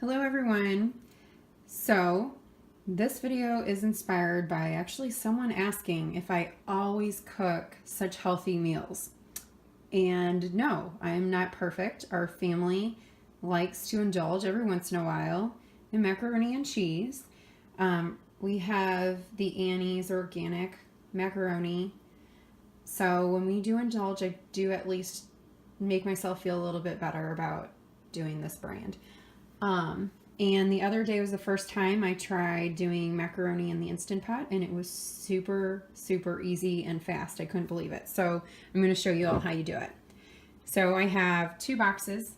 Hello everyone. So this video is inspired by actually someone asking if I always cook such healthy meals. And no, I am not perfect. Our family likes to indulge every once in a while in macaroni and cheese. We have the Annie's organic macaroni. So when we do indulge, I do at least make myself feel a little bit better about doing this brand. And the other day was the first time I tried doing macaroni in the Instant Pot, and it was super, super easy and fast. I couldn't believe it. So I'm going to show you all how you do it. So I have 2 boxes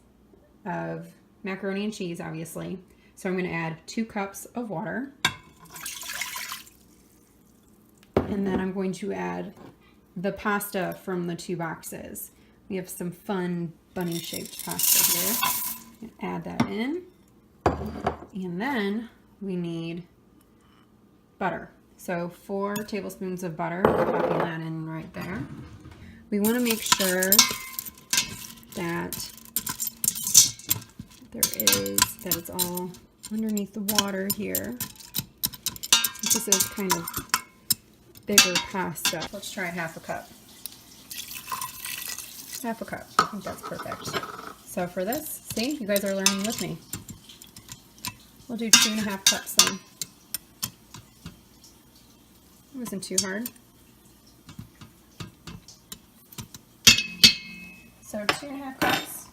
of macaroni and cheese, obviously. So I'm going to add 2 cups of water. And then I'm going to add the pasta from the 2 boxes. We have some fun bunny-shaped pasta here. Add that in. And then we need butter. So 4 tablespoons of butter. Popping that in right there. We want to make sure that it's all underneath the water here. This is kind of bigger pasta. Let's try half a cup. Half a cup. I think that's perfect. So for this, see, you guys are learning with me. We'll do 2.5 cups then. It wasn't too hard. So 2.5 cups.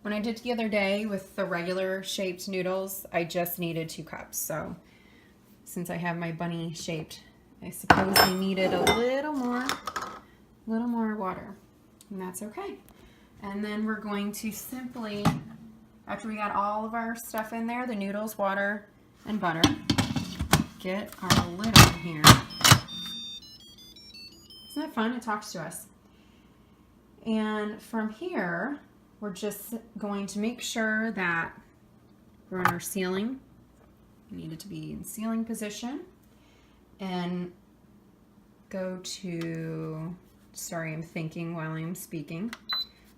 When I did the other day with the regular shaped noodles, I just needed 2 cups. So since I have my bunny shaped, I suppose I needed a little more water, and that's okay. And then we're going to simply, after we got all of our stuff in there, the noodles, water, and butter, get our lid on here. Isn't that fun? It talks to us. And from here, we're just going to make sure that we're on our sealing. We need it to be in sealing position. And go to, sorry, I'm thinking while I'm speaking.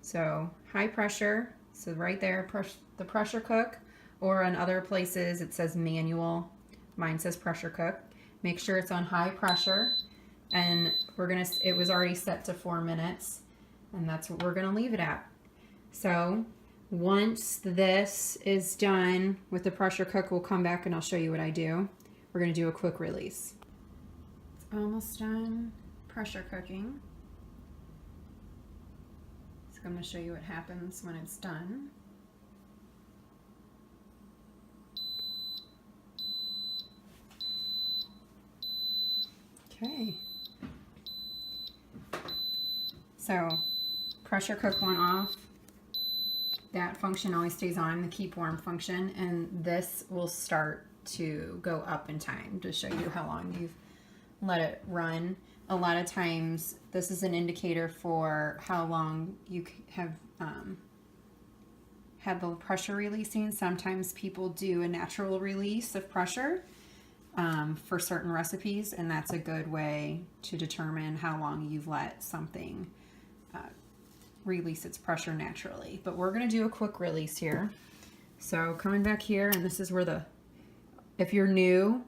So high pressure, so right there, the pressure cook, or in other places it says manual. Mine says pressure cook. Make sure it's on high pressure, and it was already set to 4 minutes, and that's what we're gonna leave it at. So once this is done with the pressure cook, we'll come back and I'll show you what I do. We're gonna do a quick release. It's almost done pressure cooking. I'm going to show you what happens when it's done. Okay. So pressure cook went off. That function always stays on, the keep warm function, and this will start to go up in time to show you how long you've let it run. A lot of times this is an indicator for how long you have had the pressure releasing. Sometimes people do a natural release of pressure for certain recipes, and that's a good way to determine how long you've let something release its pressure naturally. But we're going to do a quick release here. So coming back here, and this is where if you're new,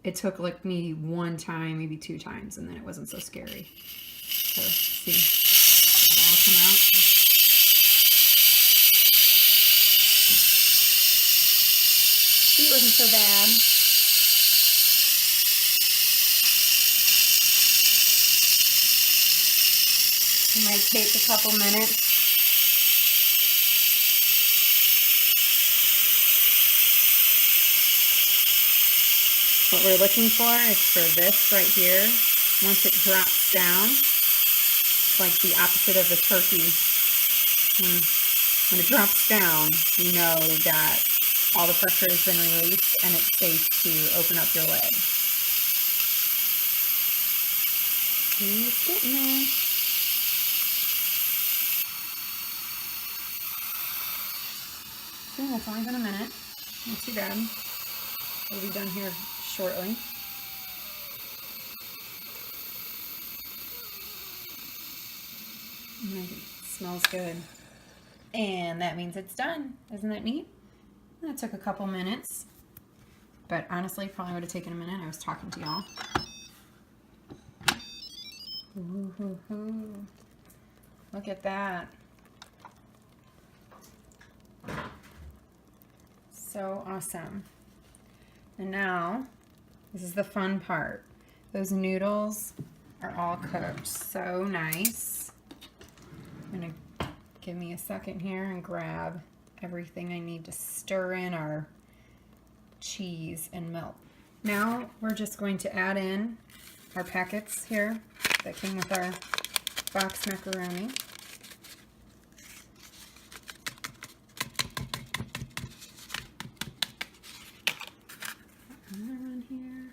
it took like me 1 time, maybe 2 times, and then it wasn't so scary. So see, it'll all come out. See, it wasn't so bad. It might take a couple minutes. What we're looking for is for this right here. Once it drops down, it's like the opposite of the turkey. When it drops down, you know that all the pressure has been released and it's safe to open up your lid. It's getting there. See, that's only been a minute. Not too bad. We'll be done here shortly. It smells good. And that means it's done. Isn't that neat? That took a couple minutes, but honestly, probably would have taken a minute. I was talking to y'all. Ooh, look at that. So awesome. And now, this is the fun part. Those noodles are all cooked. So nice. I'm going to give me a second here and grab everything I need to stir in our cheese and milk. Now we're just going to add in our packets here that came with our box macaroni. Another one here.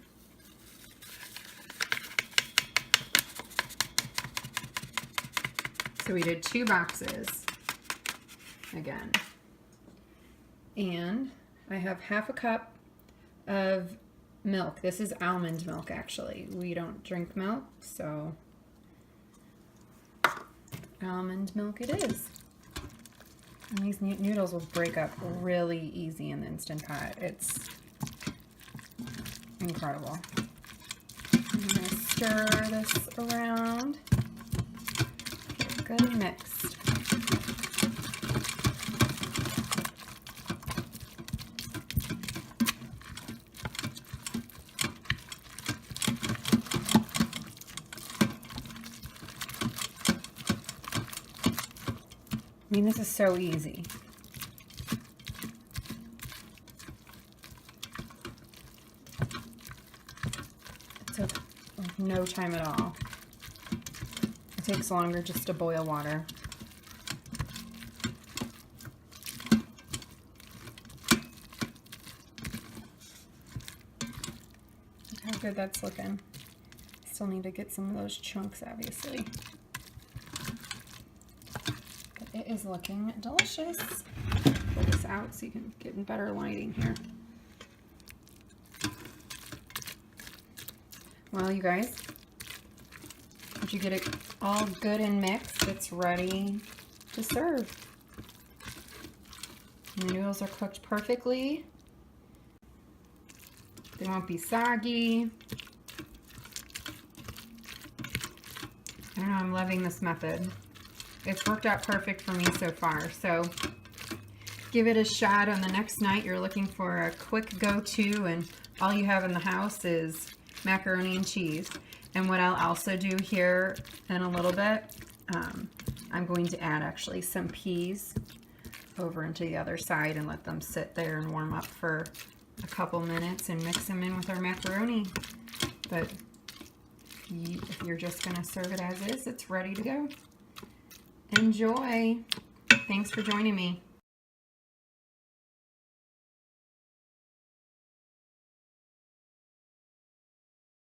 So we did 2 boxes again. And I have half a cup of milk. This is almond milk, actually. We don't drink milk, so almond milk it is. And these noodles will break up really easy in the Instant Pot. It's incredible. I'm going to stir this around. Get it good and mixed. I mean, this is so easy. It took like no time at all. It takes longer just to boil water. Look how good that's looking. Still need to get some of those chunks, obviously. It is looking delicious. Pull this out so you can get better lighting here. Well, you guys, once you get it all good and mixed, it's ready to serve. The noodles are cooked perfectly. They won't be soggy. I don't know, I'm loving this method. It's worked out perfect for me so far, so give it a shot on the next night you're looking for a quick go-to and all you have in the house is macaroni and cheese. And what I'll also do here in a little bit, I'm going to add actually some peas over into the other side and let them sit there and warm up for a couple minutes and mix them in with our macaroni. But if you're just going to serve it as is, it's ready to go. Enjoy. Thanks for joining me.